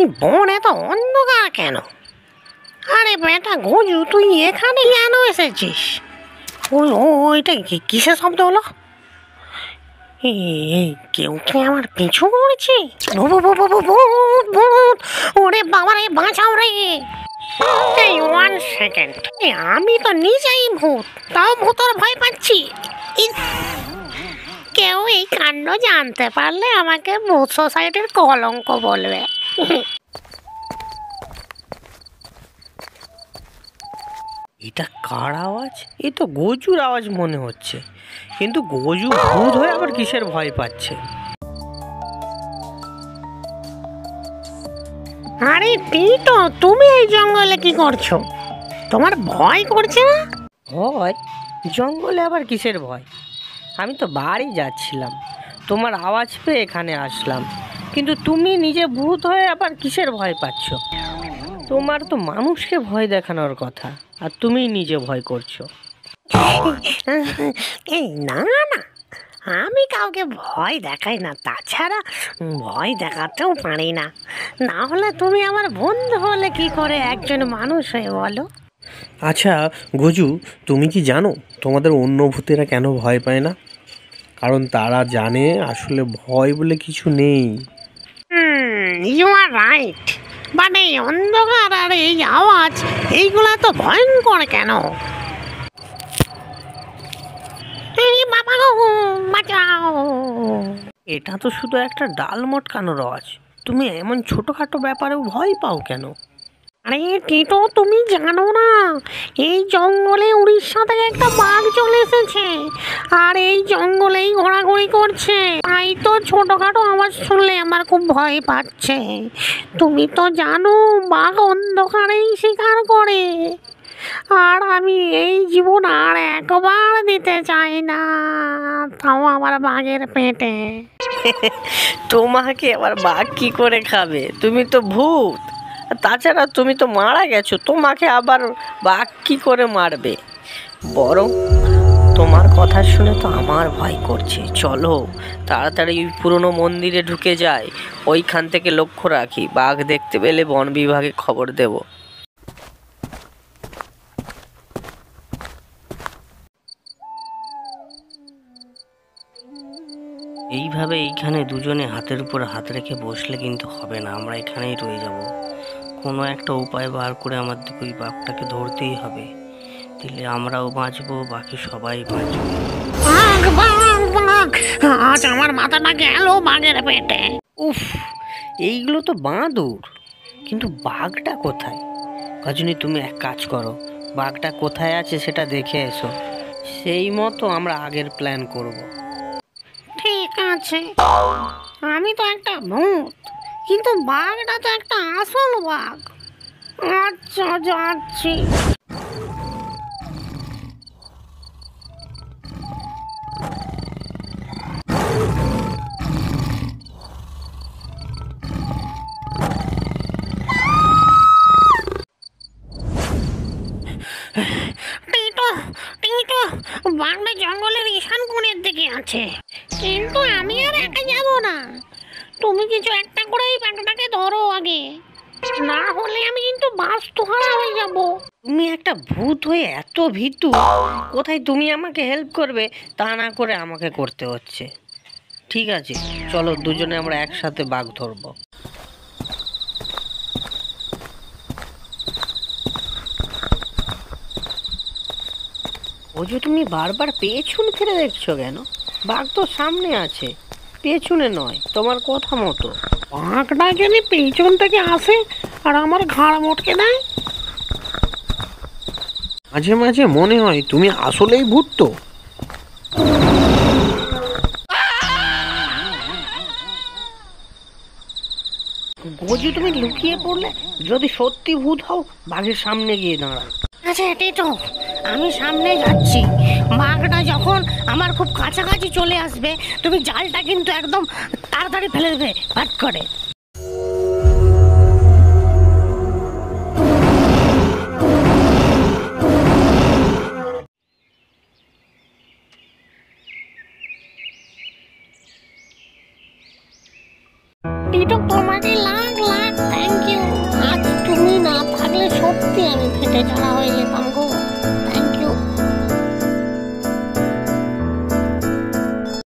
এই বন এত অন্ধকার কেন? আরে বেটা গজু, তুই এখানে কেন এসেছিস? ওই ওইটা কিসের শব্দ হলো? এই কেউ কি আমার পিছু করেছে? ওরে বাবা রে, বাঁচাও রে! এই 1 সেকেন্ড, আমি তো নিজেই ভূত, তাও ভূতের ভয় পাচ্ছি। কেউ এই কাণ্ড জানতে পারলে আমাকে ভূত সোসাইটির কলঙ্ক বলবে। এটা কার আওয়াজ? এ তো গজুর আওয়াজ মনে হচ্ছে, কিন্তু গজু ভূত হয়ে আবার কিসের ভয় পাচ্ছে? আরে টিটো, তুমি এই জঙ্গলে কি করছো? তোমার ভয় করছে না? ভয়? জঙ্গলে আবার কিসের ভয়? আমি তো বাড়ি যাচ্ছিলাম, তোমার আওয়াজ পেয়ে এখানে আসলাম, কিন্তু তুমি নিজে ভূত হয়ে আবার কিসের ভয় পাচ্ছ? তোমার তো মানুষকে ভয় দেখানোর কথা, আর তুমি নিজে ভয় করছো। এই না না, আমি কাউকে ভয় দেখাই না, তাছাড়া ভয় দেখাতেও পারি না। না হলে তুমি আমার বন্ধু হলে কি করে একজন মানুষ হয়ে, বলো? আচ্ছা গজু, তুমি কি জানো তোমাদের অন্য ভূতেরা কেন ভয় পায় না? কারণ তারা জানে আসলে ভয় বলে কিছু নেই। ইউ আর রাইট, বাট এই অন্ধকার আর এই আওয়াজ, এইগুলা তো ভয়ঙ্কর কেন? এই বাবা গো, বাঁচাও! এটা তো শুধু একটা ডাল মটকানোর আওয়াজ, তুমি এমন ছোটখাটো ব্যাপারেও ভয় পাও কেন? আরে টিটো, তুমি জানো না, এই জঙ্গলে উড়িষ্যা থেকে একটা বাঘ চলে এসেছে, আর এই জঙ্গলেই ঘোরাঘুরি করছে। তাই তো ছোটখাটো আওয়াজ শুনলে আমার খুব ভয় পাচ্ছে। তুমি তো জানো, বাঘ অন্ধকারেই শিকার করে, আর আমি এই জীবন আর একবার দিতে চাই না, তাও আমার বাঘের পেটে। তোমাকে আবার বাঘ কি করে খাবে? তুমি তো ভূত, তাছাড়া তুমি তো মারা গেছো, তোমাকে আবার বাঘ কি করে মারবে? বরং তোমার কথা শুনে তো আমার ভয় করছে। চলো তাড়াতাড়ি পুরনো মন্দিরে ঢুকে যাই, ওইখান থেকে লক্ষ্য রাখি, বাঘ দেখতে পেলে বন বিভাগে খবর দেব। এইভাবে এইখানে দুজনে হাতের উপর হাত রেখে বসলে কিন্তু হবে না, আমরা এখানেই রয়ে যাব। কোনো একটা উপায় বার করে আমাদের ওই বাঘটাকে ধরতেই হবে, দিলে আমরাও বাঁচবো, বাকি সবাই বাঁচবে। বাঘ বাঘ বাঘ, আজ আমার মাথাটা গেল বাঘের পেটে। উফ, এইগুলো তো বাঁদর, কিন্তু বাঘটা কোথায়? গজনী, তুমি এক কাজ করো, বাঘটা কোথায় আছে সেটা দেখে এসো, সেই মতো আমরা আগের প্ল্যান করব। ঠিক আছে, আমি তো একটা ভূত, কিন্তু বাঘটা তো একটা আসল বাঘ। আচ্ছা, যাচ্ছি। টিটো, টিটো, বাঘটা জঙ্গলের ঈশান কোণের দিকে আছে, কিন্তু আমি আর একা যাব না। তুমি কিছু একটা করে এই বাঘটাকে ধরো আগে, না হলে আমি কিন্তু বাস্তুহারা হয়ে যাব। তুমি একটা ভূত হয়ে এত ভীতু, কোথায় তুমি আমাকে হেল্প করবে, তা না করে আমাকে করতে হচ্ছে। ঠিক আছে, চলো দুজনে আমরা একসাথে বাঘ ধরবো। ওই যে তুমি বারবার পেছন ফিরে দেখছো কেন? বাঘ তো সামনে আছে, পেছনে নয়, তোমার কথা মতো। বাঘটা যদি পেছন থেকে আসে আর আমার ঘাড় মটকে দেয়? মাঝে মাঝে মনে হয় তুমি আসলেই ভূত। তো গজু, তুমি লুকিয়ে পড়লে, যদি সত্যি ভূত হও বাঘের সামনে গিয়ে দাঁড়াও। আচ্ছা টিটো, আমি সামনে যাচ্ছি, বাঘটা যখন আমার খুব কাছাকাছি চলে আসবে, তুমি জালটা কিন্তু একদম তাড়াতাড়ি ফেলে দেবে, পাট করে। টিটো, তোমাকে লাখ লাখ থ্যাংক সত্যি আমি ফেটে চড়া হয়ে যেতাম গো।